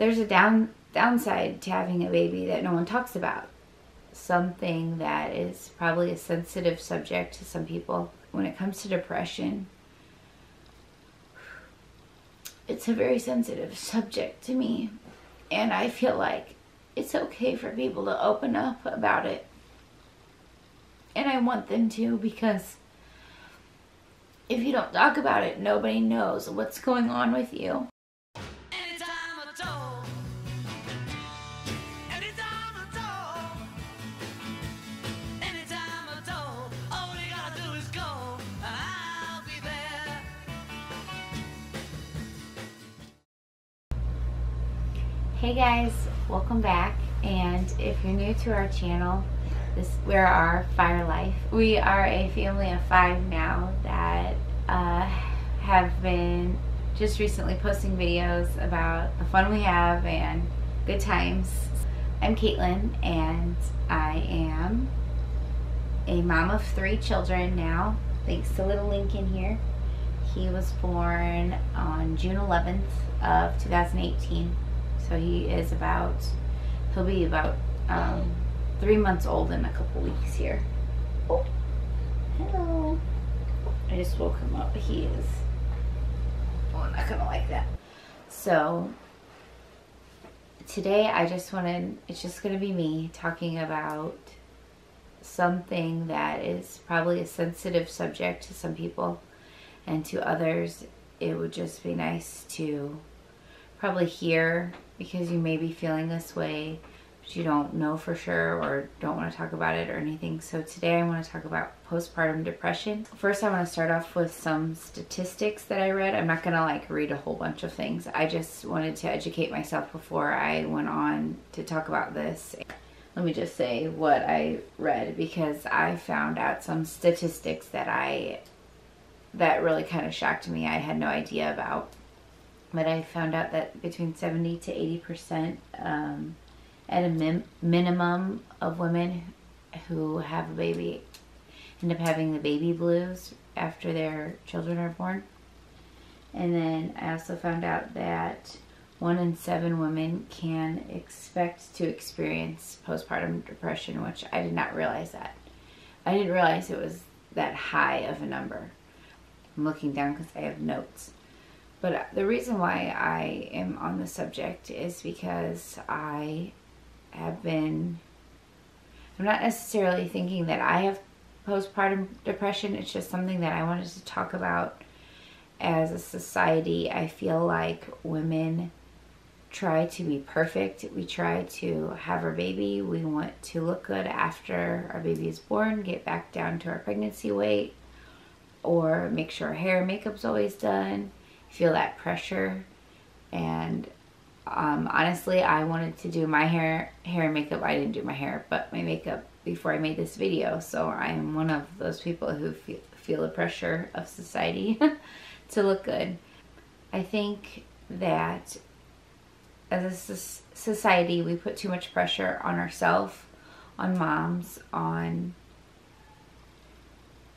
there's a downside to having a baby that no one talks about. Something that is probably a sensitive subject to some people. When it comes to depression, it's a very sensitive subject to me. And I feel like it's okay for people to open up about it. And I want them to, because if you don't talk about it, nobody knows what's going on with you. Hey guys, welcome back. And if you're new to our channel, we're our Fire Life. We are a family of 5 now that have been just recently posting videos about the fun we have and good times. I'm Caitlin, and I am a mom of 3 children now, thanks to little Lincoln here. He was born on June 11th of 2018. So he'll be about 3 months old in a couple weeks here. Oh, hello. I just woke him up. He is not gonna like that. So today it's just gonna be me talking about something that is probably a sensitive subject to some people, and to others it would just be nice to probably hear, because you may be feeling this way, but you don't know for sure or don't want to talk about it or anything. So today I want to talk about postpartum depression. First, I want to start off with some statistics that I read. I'm not going to read a whole bunch of things. I just wanted to educate myself before I went on to talk about this. Let me just say what I read, because I found out some statistics that really kind of shocked me. I had no idea about. But I found out that between 70 to 80% at a minimum of women who have a baby end up having the baby blues after their children are born. And then I also found out that 1 in 7 women can expect to experience postpartum depression, which I did not realize that. I didn't realize it was that high of a number. I'm looking down because I have notes. But the reason why I am on the subject is because I'm not necessarily thinking that I have postpartum depression. It's just something that I wanted to talk about. As a society, I feel like women try to be perfect. We try to have our baby. We want to look good after our baby is born, get back down to our pregnancy weight, or make sure our hair and makeup's always done. Feel that pressure. And honestly, I wanted to do my hair and makeup. I didn't do my hair, but my makeup before I made this video. So I'm one of those people who feel the pressure of society to look good. I think that as a society, we put too much pressure on ourselves, on moms, on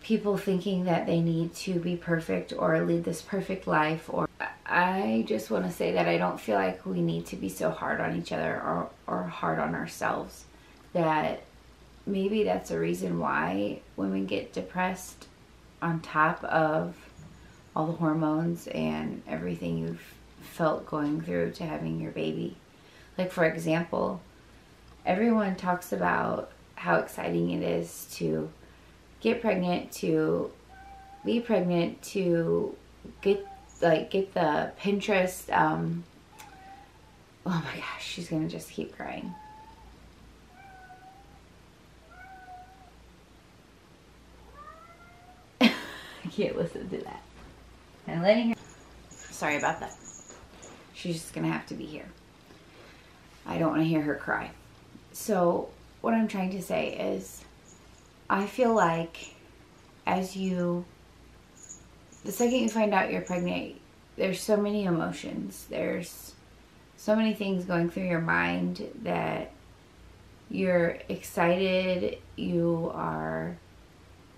people thinking that they need to be perfect or lead this perfect life. Or I just want to say that I don't feel like we need to be so hard on each other or hard on ourselves. That maybe that's a reason why women get depressed, on top of all the hormones and everything you've felt going through to having your baby. Like, for example, everyone talks about how exciting it is to get pregnant, to be pregnant, to get the Pinterest, oh my gosh, she's gonna just keep crying. I can't listen to that. I'm letting her, sorry about that. She's just gonna have to be here. I don't want to hear her cry. So what I'm trying to say is, I feel like the second you find out you're pregnant, there's so many emotions. There's so many things going through your mind that you're excited.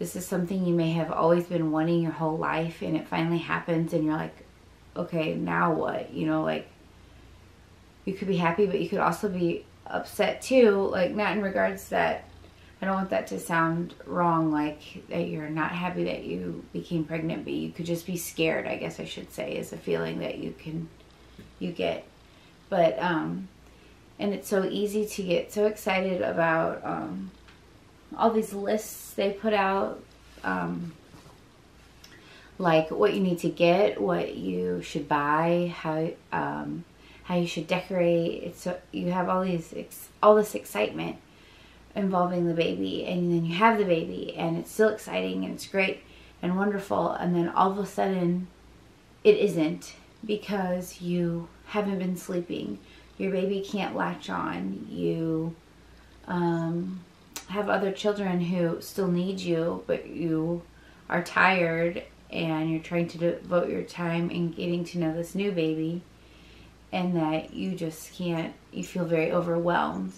This is something you may have always been wanting your whole life, and it finally happens and you're like, okay, now what? you could be happy, but you could also be upset too. Like, not in regards that, I don't want that to sound wrong, like that you're not happy that you became pregnant, but you could just be scared, I guess I should say, is a feeling that you get. But, and it's so easy to get so excited about all these lists they put out, like what you need to get, what you should buy, how you should decorate. It's so, you have all this excitement involving the baby, and then you have the baby, and it's still exciting and it's great and wonderful, and then all of a sudden it isn't, because you haven't been sleeping. Your baby can't latch on. You have other children who still need you, but you are tired and you're trying to devote your time in getting to know this new baby, and that you just can't, you feel very overwhelmed.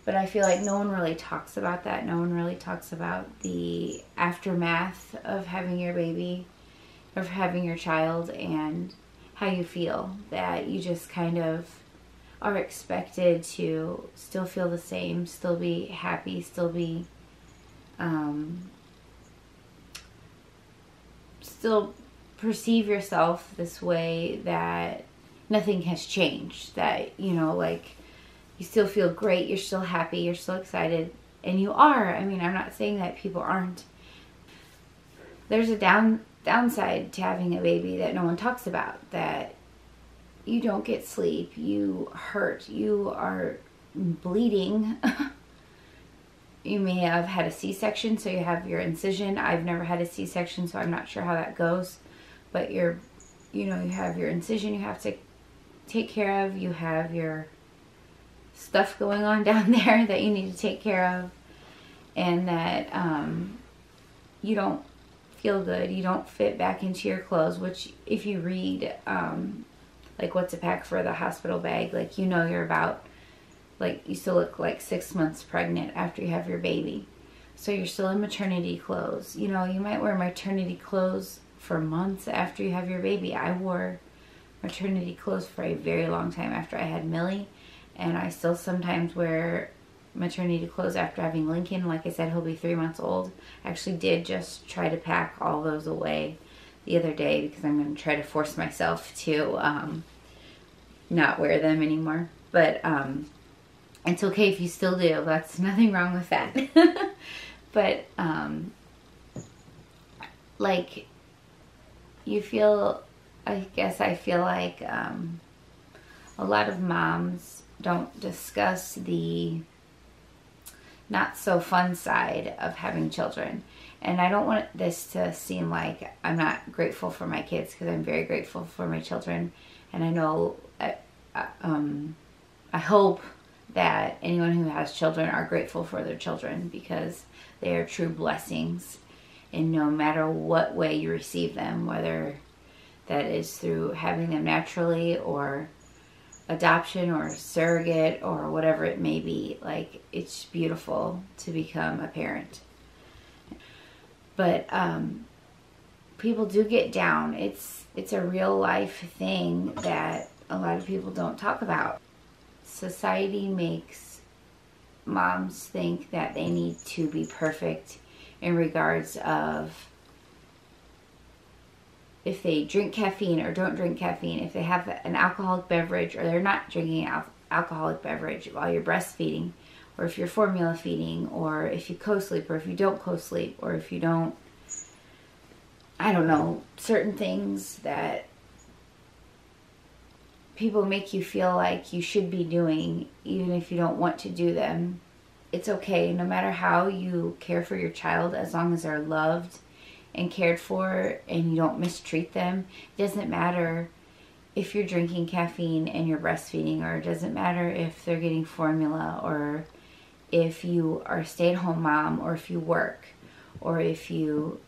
But I feel like no one really talks about that. No one really talks about the aftermath of having your baby, of having your child, and how you feel. That you just kind of are expected to still feel the same, still be happy, still be, still perceive yourself this way, that nothing has changed. That, you know, like, you still feel great, you're still happy, you're still excited, and you are. I mean, I'm not saying that people aren't. There's a downside to having a baby that no one talks about, that you don't get sleep, you hurt, you are bleeding. You may have had a C-section, so you have your incision. I've never had a C-section, so I'm not sure how that goes. But you have your incision you have to take care of. You have your stuff going on down there that you need to take care of. And that you don't feel good. You don't fit back into your clothes, which if you read like What's a Pack for the Hospital Bag, like, you know, you're about, like, you still look like 6 months pregnant after you have your baby. So you're still in maternity clothes. You know, you might wear maternity clothes for months after you have your baby. I wore maternity clothes for a very long time after I had Millie, and I still sometimes wear maternity clothes after having Lincoln. Like I said, he'll be 3 months old. I actually did just try to pack all those away the other day, because I'm going to try to force myself to not wear them anymore. But it's okay if you still do. That's nothing wrong with that. But like, you feel, I guess I feel like a lot of moms don't discuss the not so fun side of having children. And I don't want this to seem like I'm not grateful for my kids, because I'm very grateful for my children. And I know, I hope that anyone who has children are grateful for their children, because they are true blessings. And no matter what way you receive them, whether that is through having them naturally or adoption or surrogate or whatever it may be, like, it's beautiful to become a parent. But people do get down. It's a real life thing that a lot of people don't talk about. Society makes moms think that they need to be perfect in regards of if they drink caffeine or don't drink caffeine, if they have an alcoholic beverage or they're not drinking an alcoholic beverage while you're breastfeeding, or if you're formula feeding, or if you co-sleep, or if you don't co-sleep, or if you don't, I don't know, certain things that people make you feel like you should be doing, even if you don't want to do them. It's okay, no matter how you care for your child, as long as they're loved and cared for and you don't mistreat them. It doesn't matter if you're drinking caffeine and you're breastfeeding, or it doesn't matter if they're getting formula, or if you are a stay-at-home mom, or if you work, or if you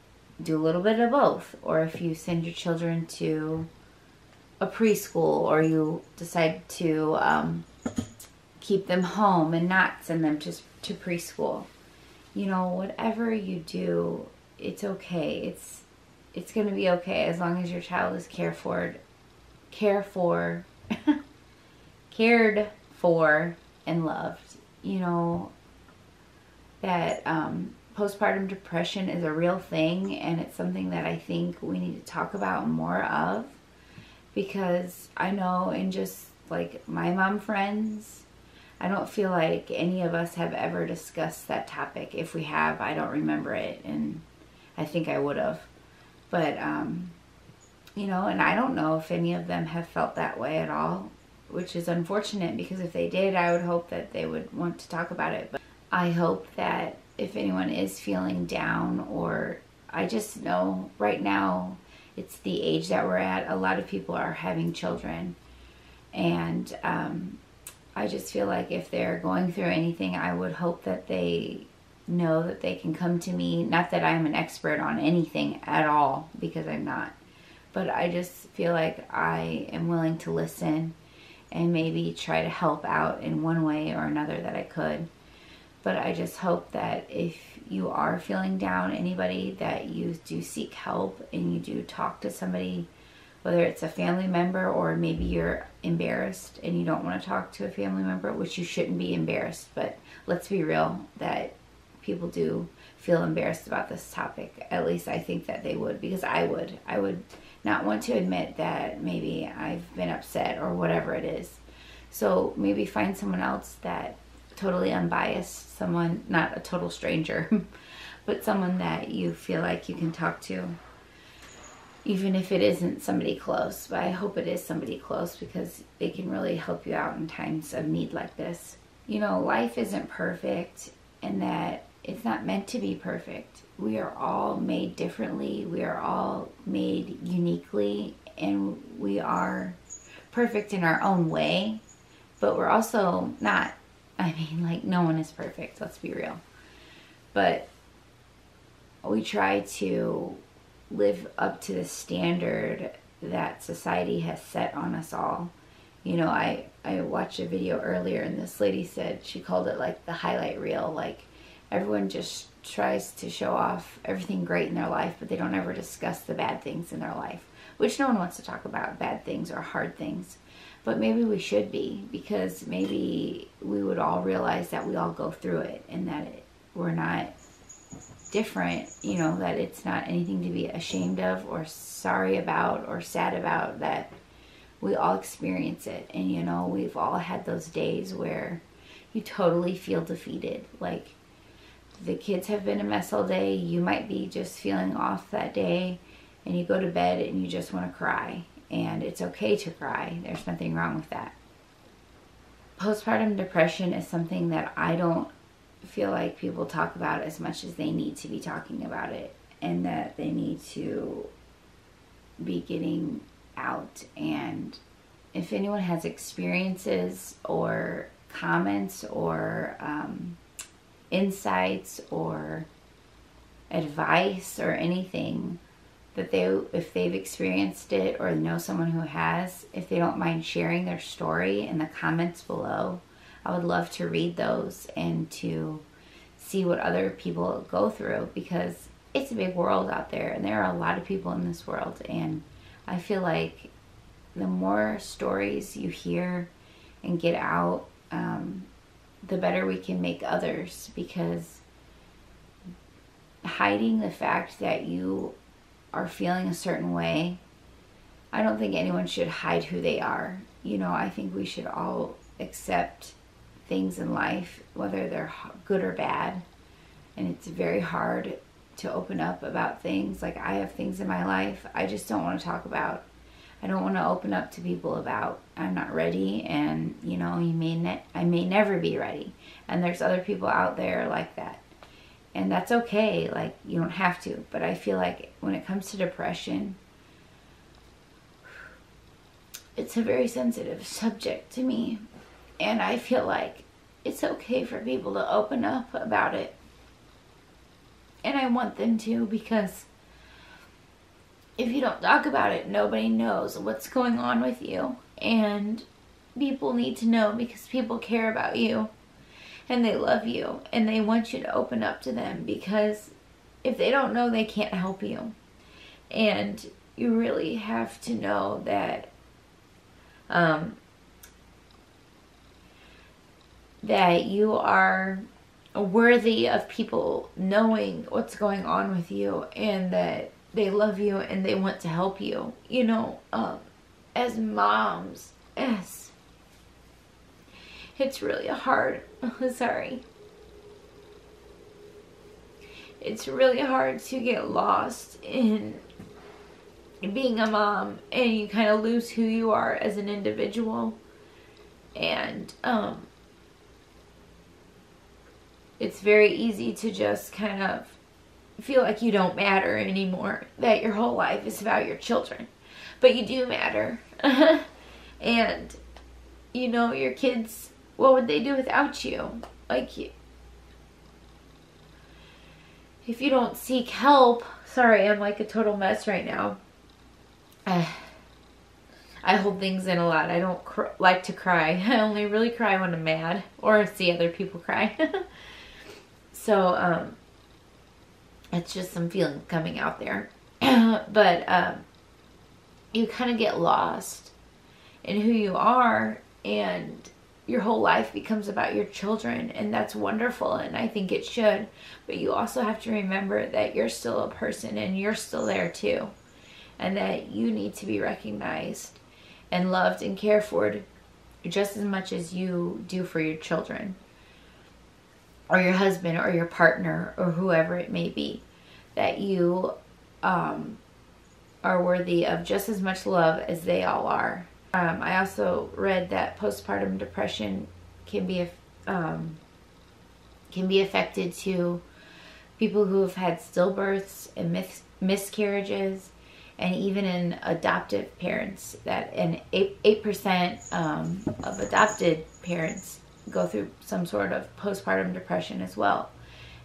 do a little bit of both, or if you send your children to a preschool, or you decide to keep them home and not send them to preschool. You know, whatever you do, it's okay. It's going to be okay as long as your child is cared for cared for and loved. You know, that postpartum depression is a real thing, and it's something that I think we need to talk about more of, because I know in just like my mom friends, I don't feel like any of us have ever discussed that topic. If we have, I don't remember it, and I think I would have. But, you know, and I don't know if any of them have felt that way at all, which is unfortunate, because if they did, I would hope that they would want to talk about it. But I hope that if anyone is feeling down, or I just know right now it's the age that we're at, a lot of people are having children. And I just feel like if they're going through anything, I would hope that they know that they can come to me. Not that I'm an expert on anything at all, because I'm not. But I just feel like I am willing to listen and maybe try to help out in one way or another that I could. But I just hope that if you are feeling down, anybody, that you do seek help and you do talk to somebody, whether it's a family member, or maybe you're embarrassed and you don't want to talk to a family member, which you shouldn't be embarrassed. But let's be real, that people do feel embarrassed about this topic. At least I think that they would, because I would not want to admit that maybe I've been upset or whatever it is. So maybe find someone else that totally unbiased, someone, not a total stranger, but someone that you feel like you can talk to, even if it isn't somebody close. But I hope it is somebody close, because they can really help you out in times of need like this. You know, life isn't perfect, and that it's not meant to be perfect. We are all made differently. We are all made uniquely, and we are perfect in our own way, but we're also not. I mean, like, no one is perfect, let's be real. But we try to live up to the standard that society has set on us all. You know, I watched a video earlier, and this lady said, she called it like the highlight reel. Like, everyone just tries to show off everything great in their life, but they don't ever discuss the bad things in their life, which no one wants to talk about, bad things or hard things. But maybe we should be, because maybe we would all realize that we all go through it, and that we're not different, you know, that it's not anything to be ashamed of or sorry about or sad about, that we all experience it. And, you know, we've all had those days where you totally feel defeated. Like, the kids have been a mess all day, you might be just feeling off that day, and you go to bed and you just want to cry. And it's okay to cry. There's nothing wrong with that. Postpartum depression is something that I don't feel like people talk about as much as they need to be talking about it, and that they need to be getting out. And if anyone has experiences or comments or insights or advice or anything, that if they've experienced it or know someone who has, if they don't mind sharing their story in the comments below, I would love to read those and to see what other people go through, because it's a big world out there, and there are a lot of people in this world. And I feel like the more stories you hear and get out, the better we can make others, because hiding the fact that you are feeling a certain way, I don't think anyone should hide who they are. You know, I think we should all accept things in life, whether they're good or bad. And it's very hard to open up about things. Like, I have things in my life I just don't want to talk about. I don't want to open up to people about. I'm not ready, and, you know, I may never be ready. And there's other people out there like that. And that's okay. Like, you don't have to. But I feel like when it comes to depression, it's a very sensitive subject to me. And I feel like it's okay for people to open up about it. And I want them to, because if you don't talk about it, nobody knows what's going on with you. And people need to know, because people care about you. And they love you, and they want you to open up to them, because if they don't know, they can't help you. And you really have to know that that you are worthy of people knowing what's going on with you, and that they love you and they want to help you. You know, as moms, yes, it's really hard. Sorry. It's really hard to get lost in being a mom, and you kind of lose who you are as an individual. And it's very easy to just kind of feel like you don't matter anymore, that your whole life is about your children. But you do matter. And, you know, your kids, what would they do without you? Like, if you don't seek help, sorry, I'm like a total mess right now. I hold things in a lot. I don't like to cry. I only really cry when I'm mad or see other people cry. So, it's just some feelings coming out there. But, you kind of get lost in who you are, and your whole life becomes about your children, and that's wonderful, and I think it should. But you also have to remember that you're still a person, and you're still there too, and that you need to be recognized and loved and cared for just as much as you do for your children or your husband or your partner or whoever it may be. That you are worthy of just as much love as they all are. I also read that postpartum depression can be affected to people who have had stillbirths and miscarriages, and even in adoptive parents. That and 8% of adopted parents go through some sort of postpartum depression as well.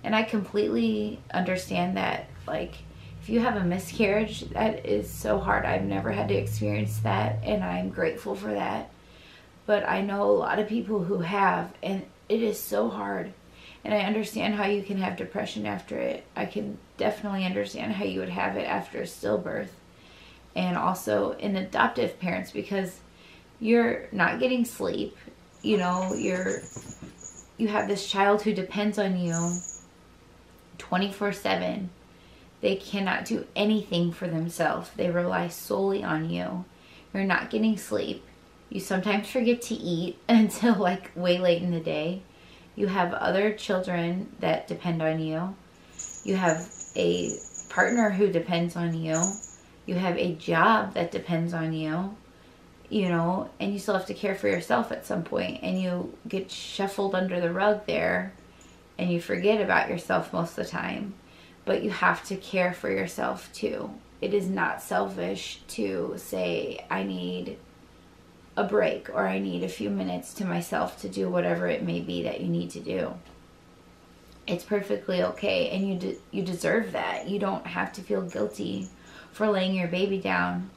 And I completely understand that. Like, if you have a miscarriage, that is so hard. I've never had to experience that, and I'm grateful for that. But I know a lot of people who have, and it is so hard. And I understand how you can have depression after it. I can definitely understand how you would have it after a stillbirth. And also in adoptive parents, because you're not getting sleep. You know, you have this child who depends on you 24/7. They cannot do anything for themselves. They rely solely on you. You're not getting sleep. You sometimes forget to eat until like way late in the day. You have other children that depend on you. You have a partner who depends on you. You have a job that depends on you. You know, and you still have to care for yourself at some point, and you get shuffled under the rug there, and you forget about yourself most of the time. But you have to care for yourself too. It is not selfish to say, I need a break, or I need a few minutes to myself to do whatever it may be that you need to do. It's perfectly okay, and you deserve that. You don't have to feel guilty for laying your baby down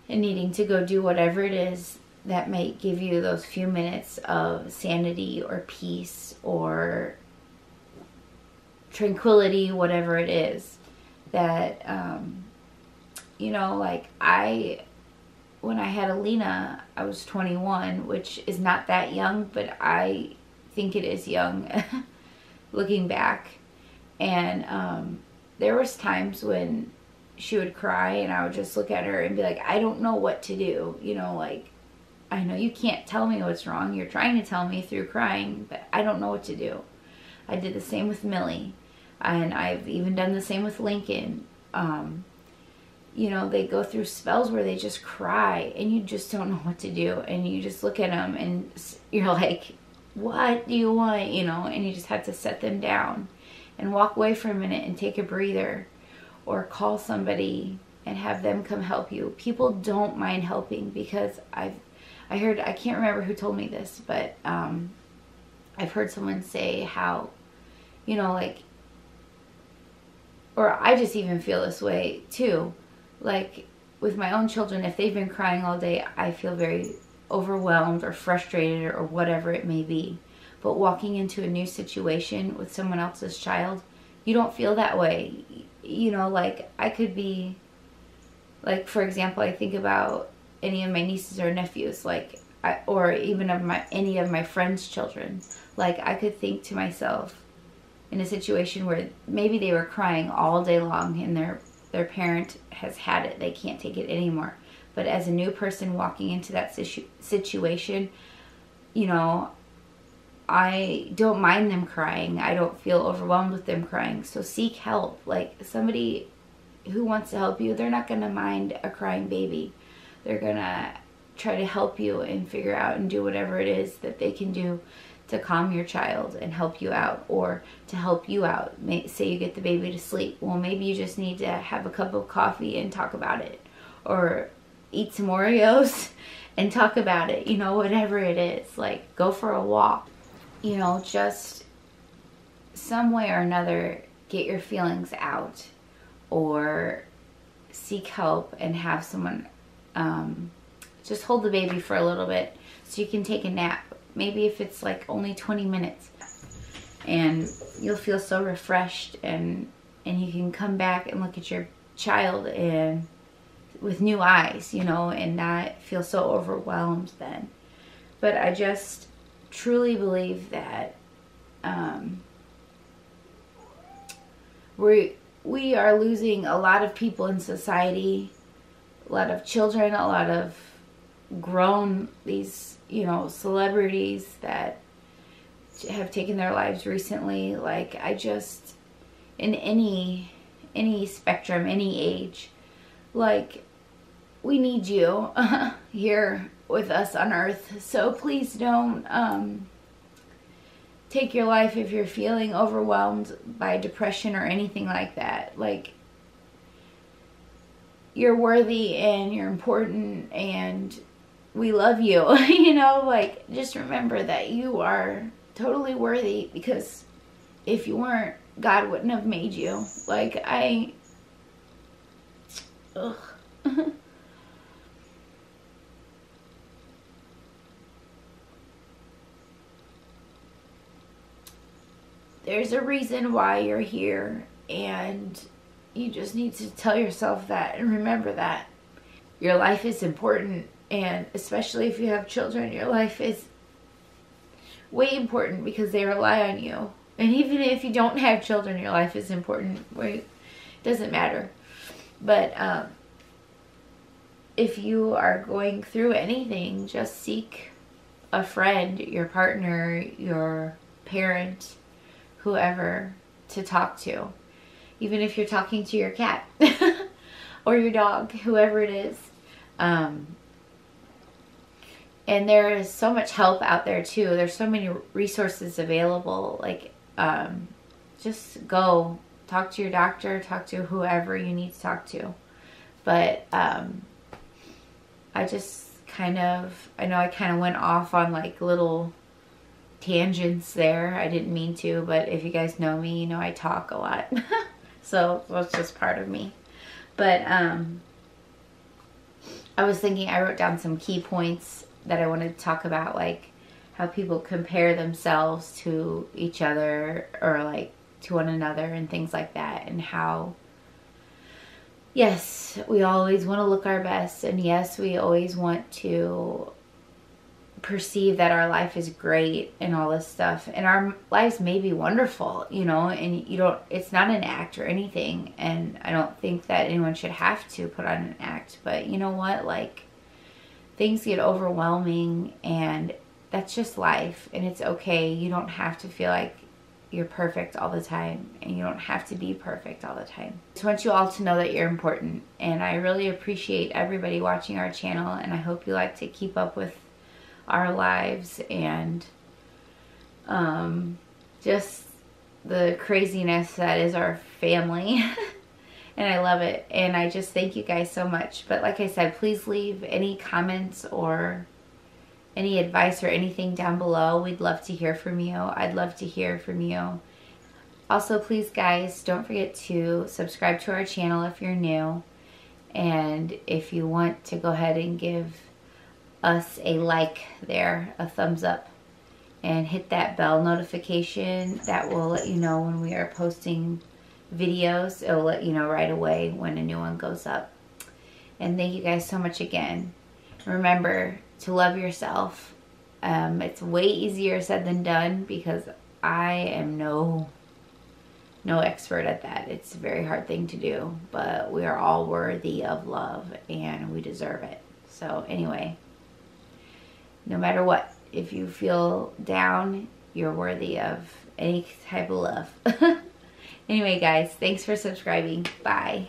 and needing to go do whatever it is that might give you those few minutes of sanity or peace or tranquility, whatever it is. That, you know, like when I had Alina, I was 21, which is not that young, but I think it is young looking back. And there was times when she would cry, and I would just look at her and be like, I don't know what to do. You know, like, I know you can't tell me what's wrong. You're trying to tell me through crying, but I don't know what to do. I did the same with Millie, and I've even done the same with Lincoln. You know, they go through spells where they just cry, and you just don't know what to do, and you just look at them, and you're like, what do you want? You know, and you just have to set them down and walk away for a minute and take a breather, or call somebody and have them come help you. People don't mind helping, because I heard, I can't remember who told me this, but I've heard someone say how, you know, like, or I just even feel this way too, like with my own children, if they've been crying all day, I feel very overwhelmed or frustrated or whatever it may be. But walking into a new situation with someone else's child, you don't feel that way. You know, like, I could be, like, for example, I think about any of my nieces or nephews. Like, or even of any of my friends' children. Like, I could think to myself, in a situation where maybe they were crying all day long and their parent has had it, they can't take it anymore. But as a new person walking into that situation, you know, I don't mind them crying. I don't feel overwhelmed with them crying. So seek help. Like, somebody who wants to help you, they're not going to mind a crying baby. They're going to try to help you and figure out and do whatever it is that they can do to calm your child and help you out, or to help you out. Say you get the baby to sleep. Well, maybe you just need to have a cup of coffee and talk about it, or eat some Oreos and talk about it, you know, whatever it is. Like, go for a walk, you know, just some way or another, get your feelings out, or seek help and have someone just hold the baby for a little bit so you can take a nap. Maybe if it's like only 20 minutes, and you'll feel so refreshed, and you can come back and look at your child and with new eyes, you know, and not feel so overwhelmed then. But I just truly believe that we are losing a lot of people in society, a lot of children, a lot of grown, these, you know, celebrities that have taken their lives recently. Like, I just, in any spectrum, any age, like, we need you here with us on earth. So please don't take your life if you're feeling overwhelmed by depression or anything like that. Like, you're worthy and you're important and we love you. You know, like, just remember that you are totally worthy, because if you weren't, God wouldn't have made you. Like, ugh. There's a reason why you're here, and you just need to tell yourself that and remember that. Your life is important, and especially if you have children, your life is way important because they rely on you. And even if you don't have children, your life is important. It doesn't matter. But if you are going through anything, just seek a friend, your partner, your parent, whoever to talk to. Even if you're talking to your cat or your dog, whoever it is. And there is so much help out there too. There's so many resources available. Like, just go talk to your doctor, talk to whoever you need to talk to. But I just kind of, I know I kind of went off on like little tangents there. I didn't mean to, but if you guys know me, you know I talk a lot. So that's just part of me. But I was thinking, I wrote down some key points that I wanted to talk about, like how people compare themselves to each other or like to one another and things like that, and how, yes, we always want to look our best, and yes, we always want to perceive that our life is great and all this stuff, and our lives may be wonderful, you know, and you don't, it's not an act or anything, and I don't think that anyone should have to put on an act. But you know what, like, things get overwhelming, and that's just life, and it's okay. You don't have to feel like you're perfect all the time, and you don't have to be perfect all the time. I just want you all to know that you're important, and I really appreciate everybody watching our channel, and I hope you like to keep up with our lives and just the craziness that is our family. And I love it, and I just thank you guys so much. But like I said, please leave any comments or any advice or anything down below. We'd love to hear from you. I'd love to hear from you. Also, please guys, don't forget to subscribe to our channel if you're new, and if you want to go ahead and give us a like there, a thumbs up, and hit that bell notification. That will let you know when we are posting videos. It will let you know right away when a new one goes up. And thank you guys so much again. Remember, to love yourself. It's way easier said than done because I am no expert at that. It's a very hard thing to do, but we are all worthy of love and we deserve it. So anyway, no matter what, if you feel down, you're worthy of any type of love. Anyway, guys, thanks for subscribing. Bye.